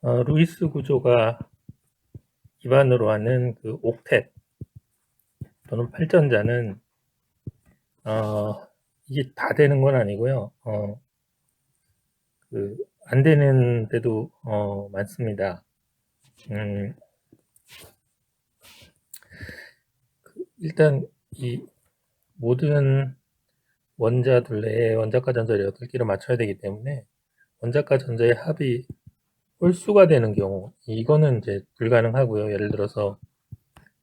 루이스 구조가 기반으로 하는 그 옥텟 또는 8전자는 이게 다 되는 건 아니고요. 안 되는 데도 많습니다. 음, 일단 이 모든 원자 둘레에 원자과 전자를 8개로 맞춰야 되기 때문에 원자과 전자의 합이 홀수가 되는 경우 이거는 이제 불가능하고요. 예를 들어서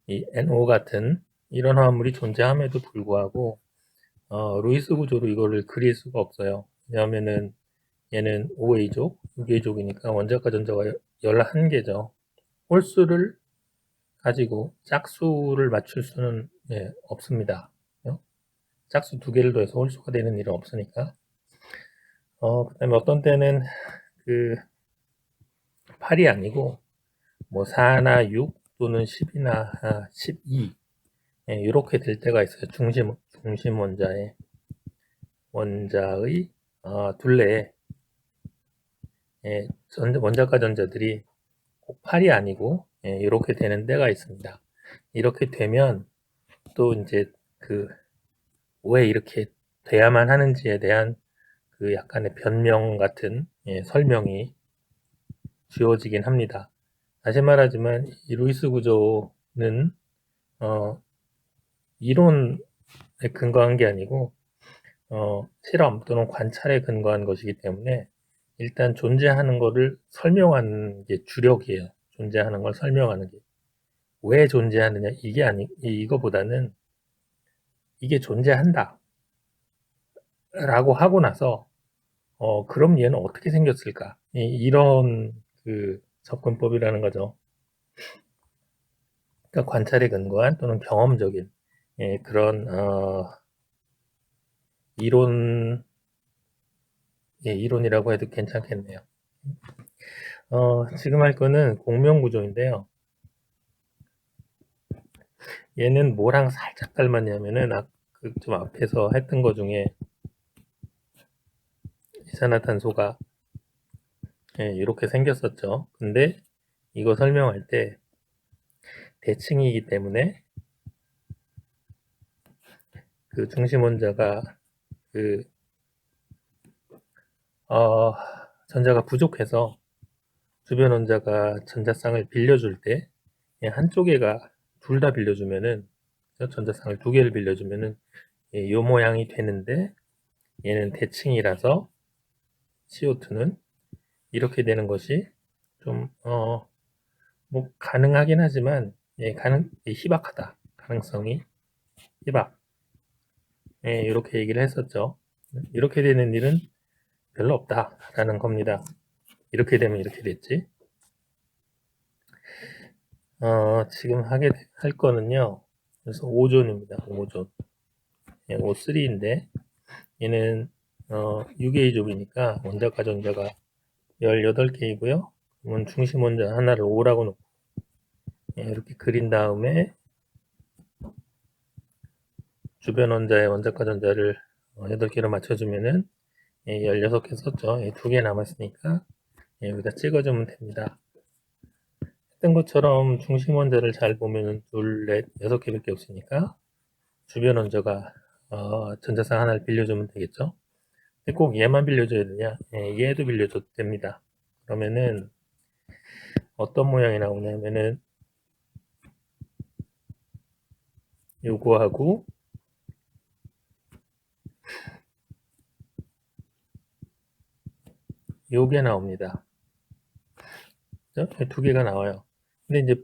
이 NO 같은 이런 화합물이 존재함에도 불구하고 루이스 구조로 이거를 그릴 수가 없어요. 왜냐하면은 얘는 5A족, 6A족이니까 원자과 전자가 11개죠. 홀수를 가지고 짝수를 맞출 수는 없습니다. 짝수 2개를 더해서 홀수가 되는 일은 없으니까. 그 다음에 어떤 때는 그 8이 아니고 뭐 4나 6 또는 10이나 12 이렇게 될 때가 있어요. 중심 원자의 둘레에 원자과 전자들이 꼭 8이 아니고 이렇게 되는 때가 있습니다. 이렇게 되면 또 이제 그 왜 이렇게 돼야만 하는지에 대한 그 약간의 변명 같은 설명이 주어지긴 합니다. 다시 말하지만 이 루이스 구조는 이론에 근거한 게 아니고 실험 또는 관찰에 근거한 것이기 때문에 일단 존재하는 것을 설명하는 게 주력이에요. 존재하는 걸 설명하는 게. 왜 존재하느냐 이거보다는 이게 존재한다 라고 하고 나서 그럼 얘는 어떻게 생겼을까 이런 그 접근법이라는 거죠. 그러니까 관찰에 근거한 또는 경험적인 그런 이론 이론이라고 해도 괜찮겠네요. 지금 할 거는 공명 구조인데요. 얘는 뭐랑 살짝 닮았냐면은 좀 앞에서 했던 거 중에 이산화탄소가 이렇게 생겼었죠. 근데 이거 설명할 때 대칭이기 때문에 그 중심 원자가 그 전자가 부족해서 주변 원자가 전자쌍을 빌려줄 때 한쪽에가 둘 다 빌려주면은 전자쌍을 2개를 빌려주면은 이 모양이 되는데 얘는 대칭이라서 CO2는 이렇게 되는 것이 좀 뭐 가능하긴 하지만 희박하다. 가능성이 희박. 이렇게 얘기를 했었죠. 이렇게 되는 일은 별로 없다라는 겁니다. 이렇게 되면 이렇게 됐지. 지금 할 거는요. 그래서 5존입니다. 5존. O3인데 얘는 6A족이니까 원자과 전자가 18개이고요. 그러면 중심 원자 하나를 5라고 놓고 이렇게 그린 다음에 주변 원자의 원자과 전자를 8개로 맞춰주면은 16개 썼죠. 2개 남았으니까 여기다 찍어주면 됩니다. 했던 것처럼 중심 원자를 잘 보면은 둘, 넷, 6개밖에 없으니까 주변 원자가 전자쌍 하나를 빌려주면 되겠죠. 근데 꼭 얘만 빌려줘야 되냐? 얘도 빌려줘도 됩니다. 그러면은 어떤 모양이 나오냐면은 요거하고 요게 나옵니다. 그죠? 2개가 나와요. 근데 이제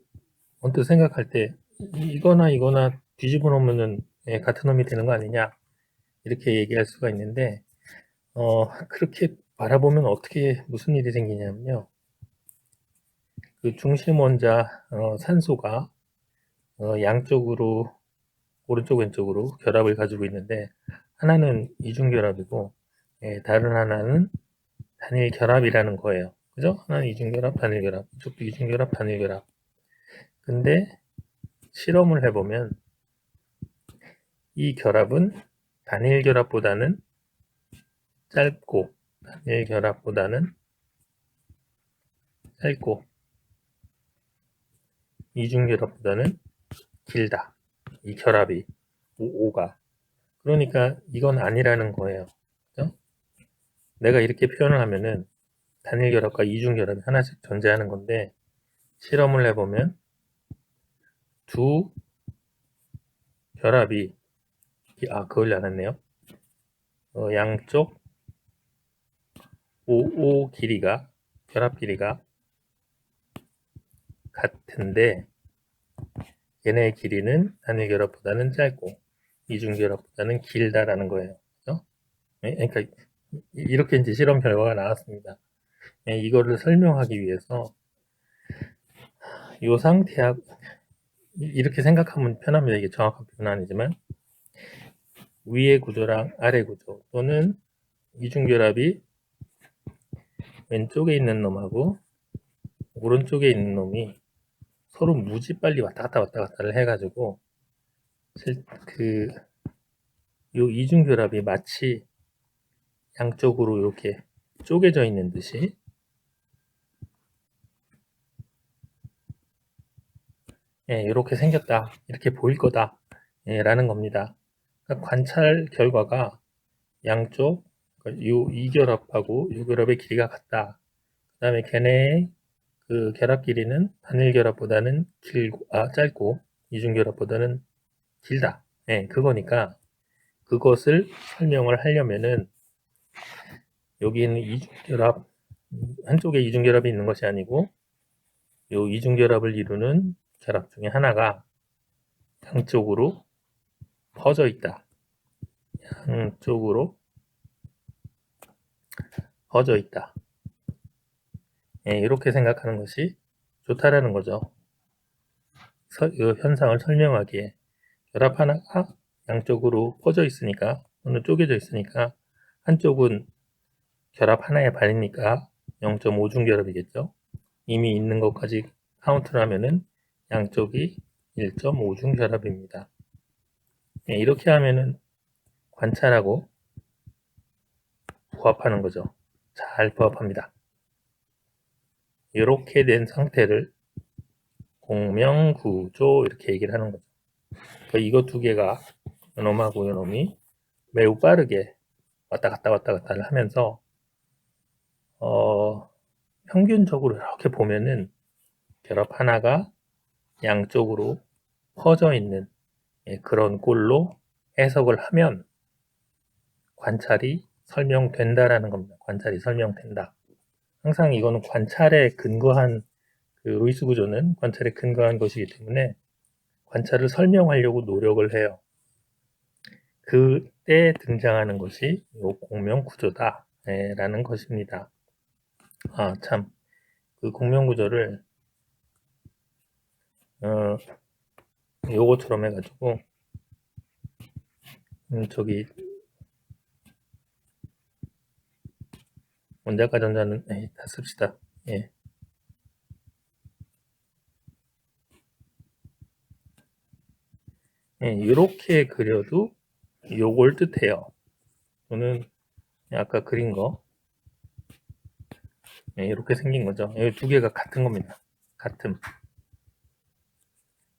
언뜻 생각할 때 이거나 뒤집어 놓으면은 같은 놈이 되는 거 아니냐 이렇게 얘기할 수가 있는데 그렇게 바라보면 어떻게 무슨 일이 생기냐면요. 그 중심 원자 산소가 양쪽으로 오른쪽 왼쪽으로 결합을 가지고 있는데 하나는 이중결합이고 다른 하나는 단일결합이라는 거예요. 그죠? 하나는 이중결합, 단일결합, 이쪽도 이중결합, 단일결합. 근데 실험을 해보면 이 결합은 단일결합보다는 짧고 단일결합보다는 짧고 이중결합보다는 길다. 이 결합이 O가. 그러니까 이건 아니라는 거예요. 그죠? 내가 이렇게 표현을 하면은 단일결합과 이중결합이 하나씩 존재하는 건데 실험을 해보면 두 결합이 그걸 안 했네요. 양쪽 OO 길이가 결합 길이가 같은데 얘네의 길이는 단일결합보다는 짧고 이중결합보다는 길다라는 거예요. 그죠? 그러니까 이렇게 이제 실험 결과가 나왔습니다. 이거를 설명하기 위해서 이 상태하고 이렇게 생각하면 편합니다. 이게 정확한 표현은 아니지만 위의 구조랑 아래 구조 또는 이중결합이 왼쪽에 있는 놈하고 오른쪽에 있는 놈이 서로 무지 빨리 왔다 갔다를 해가지고 요 이중결합이 마치 양쪽으로 이렇게 쪼개져 있는 듯이 이렇게 생겼다, 이렇게 보일 거다 라는 겁니다. 그러니까 관찰 결과가 양쪽 요 이결합하고 요 결합의 길이가 같다. 그 다음에 걔네의 그 결합 길이는 단일 결합보다는 짧고 이중 결합보다는 길다. 그거니까 그것을 설명을 하려면은 여기는 이중결합 한쪽에 이중결합이 있는 것이 아니고 요 이중결합을 이루는 결합 중에 하나가 양쪽으로 퍼져 있다. 양쪽으로 퍼져 있다. 이렇게 생각하는 것이 좋다라는 거죠. 이 현상을 설명하기에 결합 하나가 양쪽으로 퍼져 있으니까 또는 쪼개져 있으니까 한쪽은 결합 하나에 반이니까 0.5중 결합이겠죠. 이미 있는 것까지 카운트를 하면은 양쪽이 1.5중 결합입니다. 이렇게 하면은 관찰하고 부합하는 거죠. 잘 부합합니다. 이렇게 된 상태를 공명구조 이렇게 얘기를 하는 거죠. 그러니까 이거 두 개가 요놈하고 요놈이 매우 빠르게 왔다 갔다를 하면서 평균적으로 이렇게 보면은 결합 하나가 양쪽으로 퍼져 있는 그런 꼴로 해석을 하면 관찰이 설명된다라는 겁니다. 관찰이 설명된다. 항상 이거는 관찰에 근거한 루이스 구조는 관찰에 근거한 것이기 때문에 관찰을 설명하려고 노력을 해요. 그때 등장하는 것이 이 공명 구조다 라는 것입니다. 참, 그 공명 구조를 요거처럼 해가지고 저기 원자과 전자는 다 씁시다. 이렇게 그려도 요걸 뜻해요. 저는 아까 그린 거 이렇게 생긴 거죠. 이 두 개가 같은 겁니다. 같음.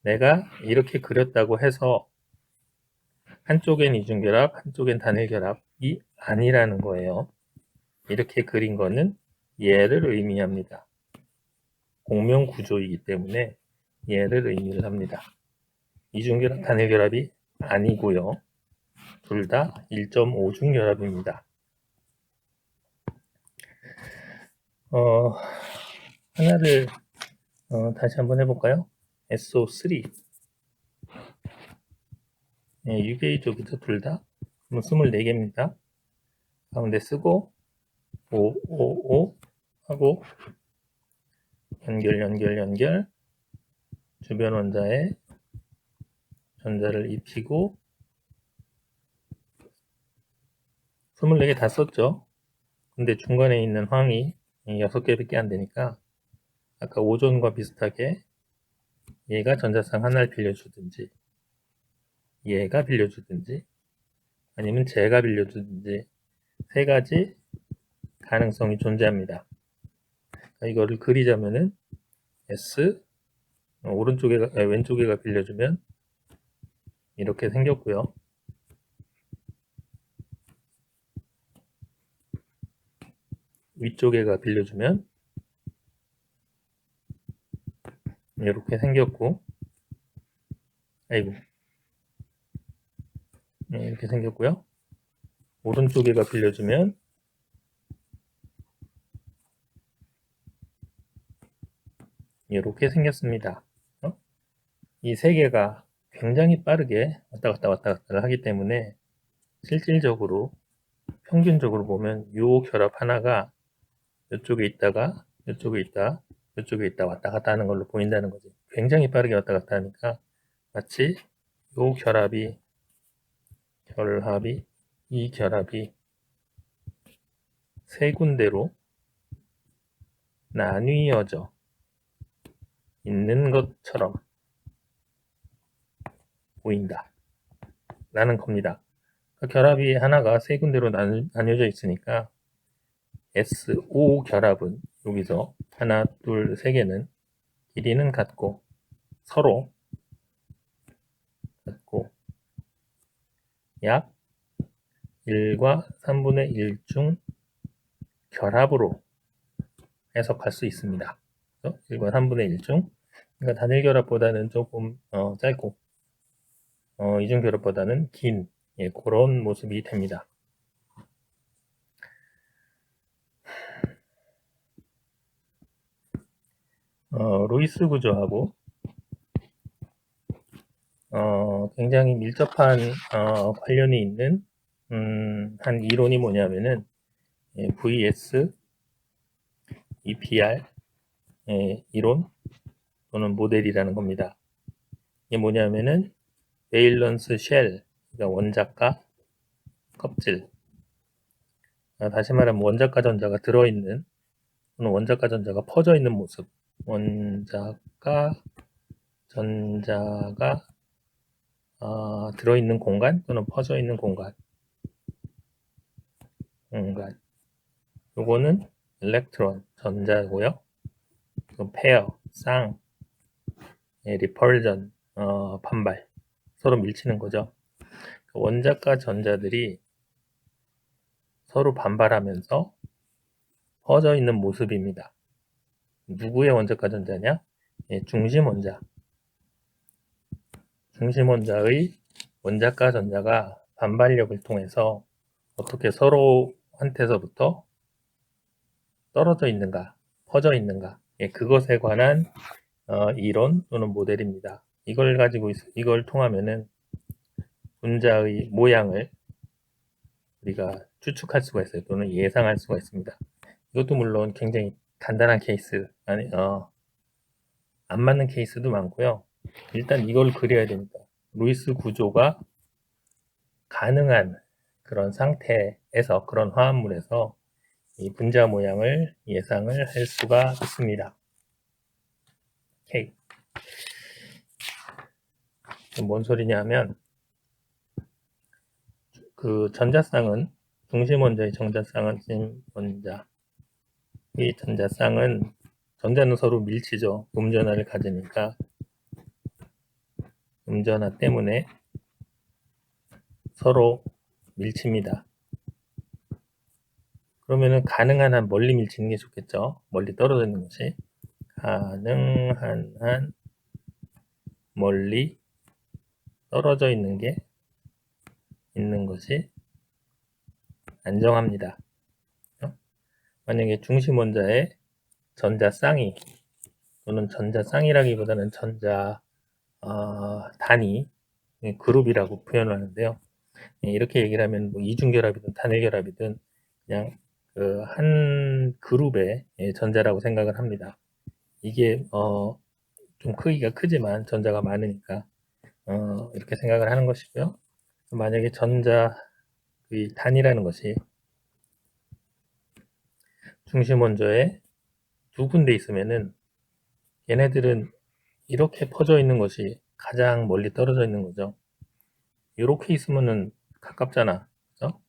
내가 이렇게 그렸다고 해서 한쪽엔 이중결합, 한쪽엔 단일결합이 아니라는 거예요. 이렇게 그린 거는 얘를 의미합니다. 공명 구조이기 때문에 얘를 의미를 합니다. 이중결합, 단일결합이 아니고요. 둘 다 1.5중 결합입니다. 하나를 다시 한번 해볼까요? SO3 유게이족이죠. 둘 다 24개입니다. 가운데 쓰고 5 하고 연결 주변 원자에 전자를 입히고 24개 다 썼죠. 근데 중간에 있는 황이 6개밖에 안 되니까 아까 오존과 비슷하게 얘가 전자상 하나를 빌려주든지 얘가 빌려주든지 아니면 제가 빌려주든지 세 가지 가능성이 존재합니다. 이거를 그리자면은 S 왼쪽에가 빌려주면 이렇게 생겼고요. 위쪽에가 빌려주면 이렇게 생겼고, 아이고, 이렇게 생겼고요. 오른쪽에가 빌려주면 이렇게 생겼습니다. 이 세 개가 굉장히 빠르게 왔다 갔다를 하기 때문에 실질적으로 평균적으로 보면 이 결합 하나가 이쪽에 있다가 이쪽에 있다 왔다 갔다 하는 걸로 보인다는 거지. 굉장히 빠르게 왔다 갔다 하니까 마치 이 결합이 세 군데로 나뉘어져 있는 것처럼 보인다 라는 겁니다. 결합이 하나가 세 군데로 나뉘어져 있으니까 SO 결합은 여기서 하나, 둘, 세 개는 길이는 같고 서로 같고 약 1과 3분의 1 중 결합으로 해석할 수 있습니다. 1과 3분의 1 중, 그러니까 단일 결합보다는 조금 짧고 이중 결합보다는 긴 그런 모습이 됩니다. 루이스 구조하고 굉장히 밀접한 관련이 있는 한 이론이 뭐냐면은 VS EPR 이론 또는 모델이라는 겁니다. 이게 뭐냐면은 베일런스 쉘, 그러니까 원자과 껍질, 다시 말하면 원자과 전자가 들어있는 또는 원자과 전자가 퍼져 있는 모습, 원자과 전자가 들어있는 공간 또는 퍼져 있는 공간. 요거는 일렉트론, 전자고요. 페어, 쌍, 리펄전, 반발, 서로 밀치는 거죠. 원자과 전자들이 서로 반발하면서 퍼져 있는 모습입니다. 누구의 원자과 전자냐? 중심 원자. 중심 원자의 원자과 전자가 반발력을 통해서 어떻게 서로한테서부터 떨어져 있는가, 퍼져 있는가, 그것에 관한 이론 또는 모델입니다. 이걸 통하면은 분자의 모양을 우리가 추측할 수가 있어요. 또는 예상할 수가 있습니다. 이것도 물론 굉장히 간단한 케이스, 안 맞는 케이스도 많고요. 일단 이걸 그려야 됩니다. 루이스 구조가 가능한 그런 상태에서, 그런 화합물에서 이 분자 모양을 예상을 할 수가 있습니다. 오케이. 뭔 소리냐 하면, 전자쌍은, 중심 원자의 전자쌍은 원자. 이 전자쌍은, 전자는 서로 밀치죠. 음전하를 가지니까. 음전하 때문에 서로 밀칩니다. 그러면은 가능한 한 멀리 밀치는 게 좋겠죠. 멀리 떨어져 있는 것이. 가능한 한 멀리 떨어져 있는 것이 안정합니다. 만약에 중심 원자의 전자쌍이 또는 전자쌍이라기보다는 단위 그룹이라고 표현을 하는데요. 이렇게 얘기를 하면 뭐 이중결합이든 단일결합이든 그냥 한 그룹의 전자라고 생각을 합니다. 이게 좀 크기가 크지만 전자가 많으니까 이렇게 생각을 하는 것이고요. 만약에 전자의 단이라는 것이 중심 원자에 두 군데 있으면은 얘네들은 이렇게 퍼져 있는 것이 가장 멀리 떨어져 있는 거죠. 이렇게 있으면은 가깝잖아. 그죠?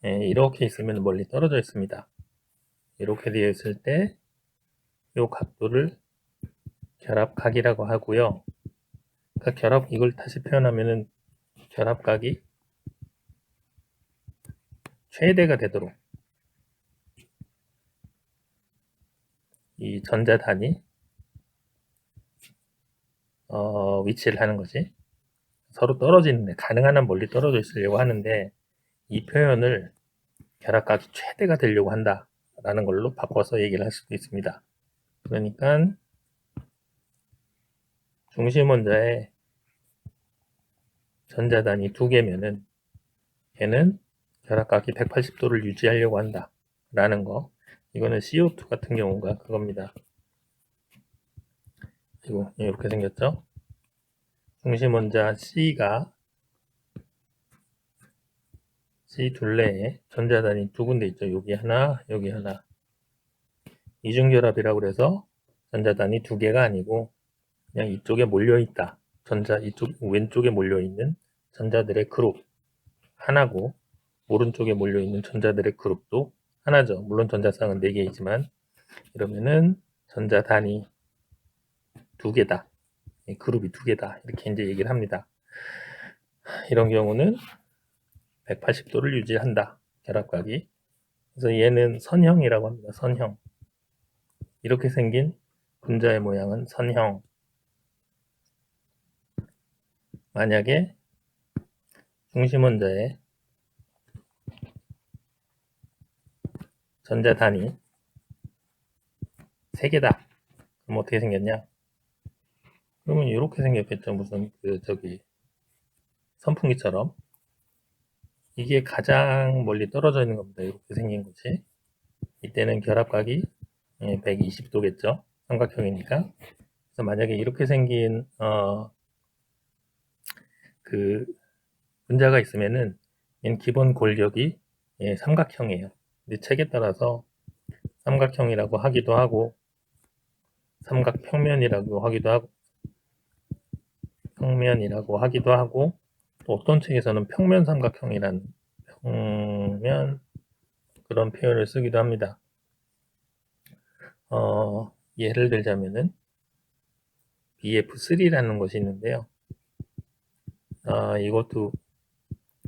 이렇게 있으면 멀리 떨어져 있습니다. 이렇게 되어 있을 때 요 각도를 결합각이라고 하고요. 그러니까 이걸 다시 표현하면은 결합각이 최대가 되도록 이 전자단이 위치를 하는 거지. 서로 떨어지는데 가능한 한 멀리 떨어져 있으려고 하는데 이 표현을 결합각이 최대가 되려고 한다라는 걸로 바꿔서 얘기를 할 수도 있습니다. 그러니까 중심 원자에 전자단이 두 개면은 얘는 결합각이 180도를 유지하려고 한다라는 거. 이거는 CO2 같은 경우가 그겁니다. 그리고 이렇게 생겼죠. 중심 원자 C가 C 둘레에 전자단이 두 군데 있죠. 여기 하나, 여기 하나. 이중결합이라고 그래서 전자단이 두 개가 아니고 그냥 이쪽에 몰려있다. 이쪽 왼쪽에 몰려있는 전자들의 그룹 하나고 오른쪽에 몰려있는 전자들의 그룹도 하나죠. 물론 전자쌍은 4개이지만 이러면은 전자단이 두 개다. 그룹이 두 개다. 이렇게 이제 얘기를 합니다. 이런 경우는 180도를 유지한다. 결합각이. 그래서 얘는 선형이라고 합니다. 선형. 이렇게 생긴 분자의 모양은 선형. 만약에 중심 원자에 전자단이 3개다. 그럼 어떻게 생겼냐? 그러면 이렇게 생겼겠죠. 무슨 선풍기처럼. 이게 가장 멀리 떨어져 있는 겁니다. 이렇게 생긴 거지. 이때는 결합각이 120도겠죠. 삼각형이니까. 그래서 만약에 이렇게 생긴 그 분자가 있으면은 얘는 기본 골격이 삼각형이에요. 근데 책에 따라서 삼각형이라고 하기도 하고 삼각평면이라고 하기도 하고 평면이라고 하기도 하고 또 어떤 책에서는 평면 삼각형이라는 평면 그런 표현을 쓰기도 합니다. 예를 들자면은 BF3라는 것이 있는데요. 이것도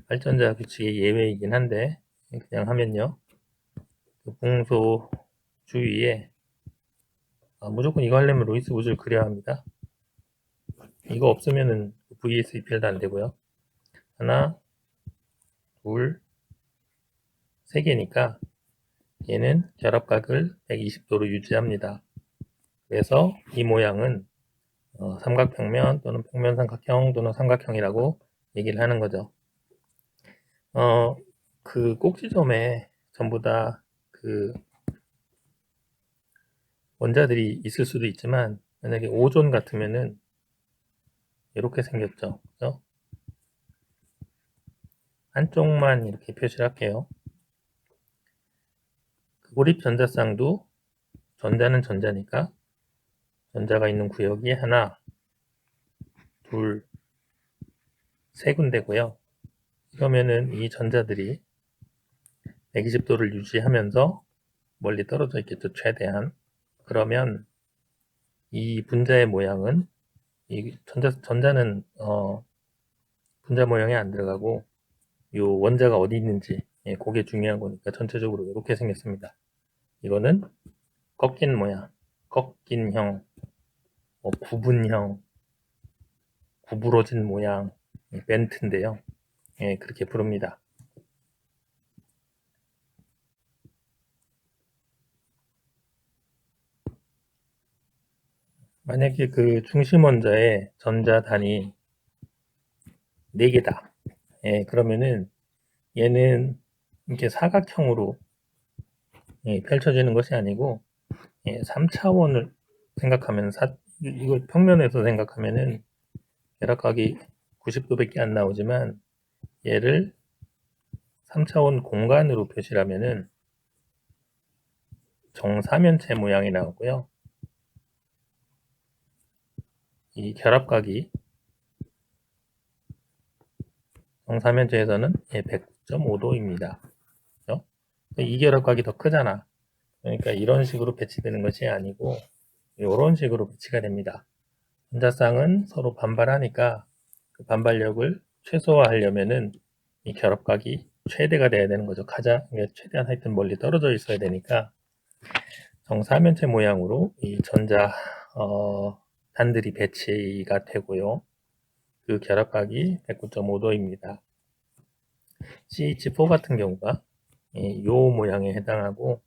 발전자 규칙의 예외이긴 한데 그냥 하면요. 그 봉소 주위에 무조건 이거 하려면 로이스 구조를 그려야 합니다. 이거 없으면은 VSEPL도 안 되고요. 하나, 둘, 세 개니까 얘는 결합각을 120도로 유지합니다. 그래서 이 모양은 삼각평면 또는 평면삼각형 또는 삼각형이라고 얘기를 하는 거죠. 그 꼭지점에 전부 다 그 원자들이 있을 수도 있지만 만약에 오존 같으면은 이렇게 생겼죠. 그죠? 한쪽만 이렇게 표시를 할게요. 그 고립 전자쌍도 전자는 전자니까 전자가 있는 구역이 하나, 둘, 세 군데고요. 그러면은 이 전자들이 120도를 유지하면서 멀리 떨어져 있겠죠, 최대한. 그러면 이 분자의 모양은 이 전자는 분자 모양에 안 들어가고 요 원자가 어디 있는지 그게 중요한 거니까 전체적으로 이렇게 생겼습니다. 이거는 꺾인 모양, 꺾인 형, 구분형, 구부러진 모양, 벤트인데요. 그렇게 부릅니다. 만약에 그 중심 원자의 전자단이 4개다. 그러면은 얘는 이렇게 사각형으로 펼쳐지는 것이 아니고 3차원을 생각하면 이걸 평면에서 생각하면은 결합각이 90도밖에 안 나오지만 얘를 3차원 공간으로 표시를 하면은 정사면체 모양이 나오고요. 이 결합각이 정사면체에서는 109.5도입니다. 그렇죠? 이 결합각이 더 크잖아. 그러니까 이런 식으로 배치되는 것이 아니고 이런 식으로 배치가 됩니다. 전자쌍은 서로 반발하니까 그 반발력을 최소화하려면은 이 결합각이 최대가 돼야 되는 거죠. 최대한 하여튼 멀리 떨어져 있어야 되니까 정사면체 모양으로 이 전자 단들이 배치가 되고요. 그 결합각이 109.5도입니다. CH4 같은 경우가 요 모양에 해당하고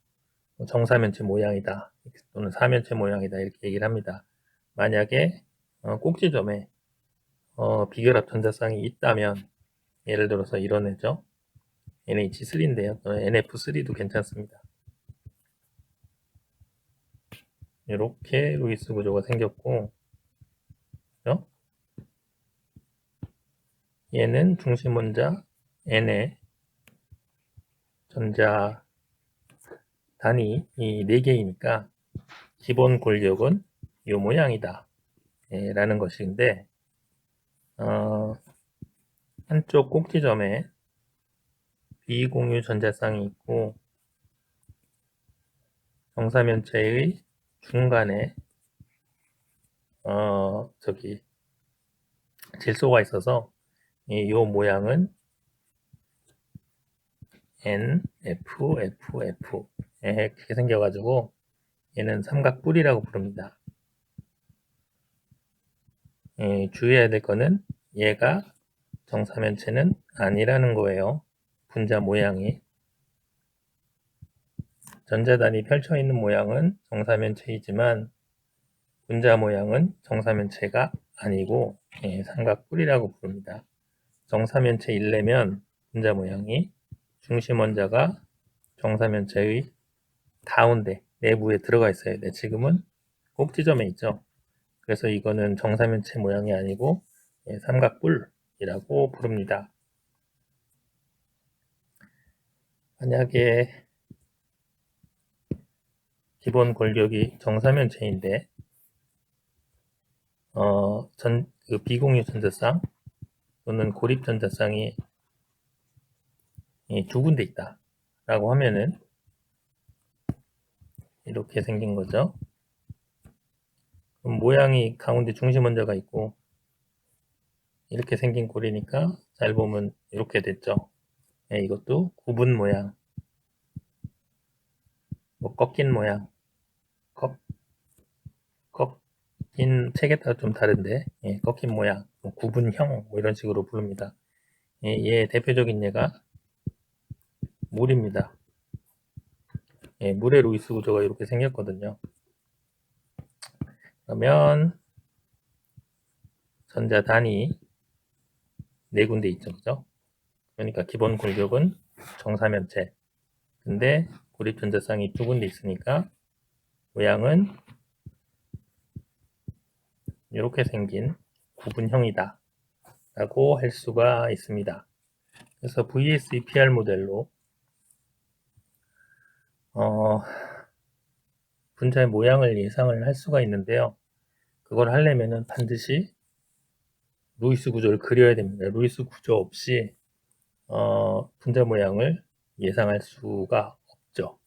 정사면체 모양이다 또는 사면체 모양이다 이렇게 얘기를 합니다. 만약에 꼭지점에 비결합 전자쌍이 있다면 예를 들어서 이런 애죠. NH3인데요. NF3도 괜찮습니다. 이렇게 루이스 구조가 생겼고, 그죠? 얘는 중심 원자 N의 전자 단위 이 4개이니까 기본 골격은 이 모양이다 라는 것인데 한쪽 꼭지점에 비공유 전자쌍이 있고 정사면체의 중간에 질소가 있어서 이 모양은 N, F, F, F 이렇게 생겨가지고 얘는 삼각뿔이라고 부릅니다. 주의해야 될 거는 얘가 정사면체는 아니라는 거예요. 분자 모양이. 전자단이 펼쳐 있는 모양은 정사면체이지만 분자 모양은 정사면체가 아니고 삼각뿔이라고 부릅니다. 정사면체이려면 분자 모양이 중심 원자가 정사면체의 가운데 내부에 들어가 있어야 돼. 지금은 꼭지점에 있죠. 그래서 이거는 정사면체 모양이 아니고 삼각뿔이라고 부릅니다. 만약에 기본 골격이 정사면체인데 그 비공유 전자쌍 또는 고립 전자쌍이 두 군데 있다 라고 하면은 이렇게 생긴 거죠. 그럼 모양이 가운데 중심 원자가 있고 이렇게 생긴 꼴이니까 잘 보면 이렇게 됐죠. 이것도 구분 모양, 뭐 꺾인 모양, 꺾인 책에 따라 좀 다른데 꺾인 모양, 뭐 구분형 뭐 이런 식으로 부릅니다. 얘 대표적인 예가 물입니다. 물의 루이스 구조가 이렇게 생겼거든요. 그러면 전자단이 4군데 있죠, 그죠? 그러니까 기본 골격은 정사면체. 근데 고립 전자쌍이 2군데 있으니까 모양은 이렇게 생긴 구분형이다 라고 할 수가 있습니다. 그래서 VSEPR 모델로 분자의 모양을 예상을 할 수가 있는데요. 그걸 하려면은 반드시 루이스 구조를 그려야 됩니다. 루이스 구조 없이 분자 모양을 예상할 수가 없죠.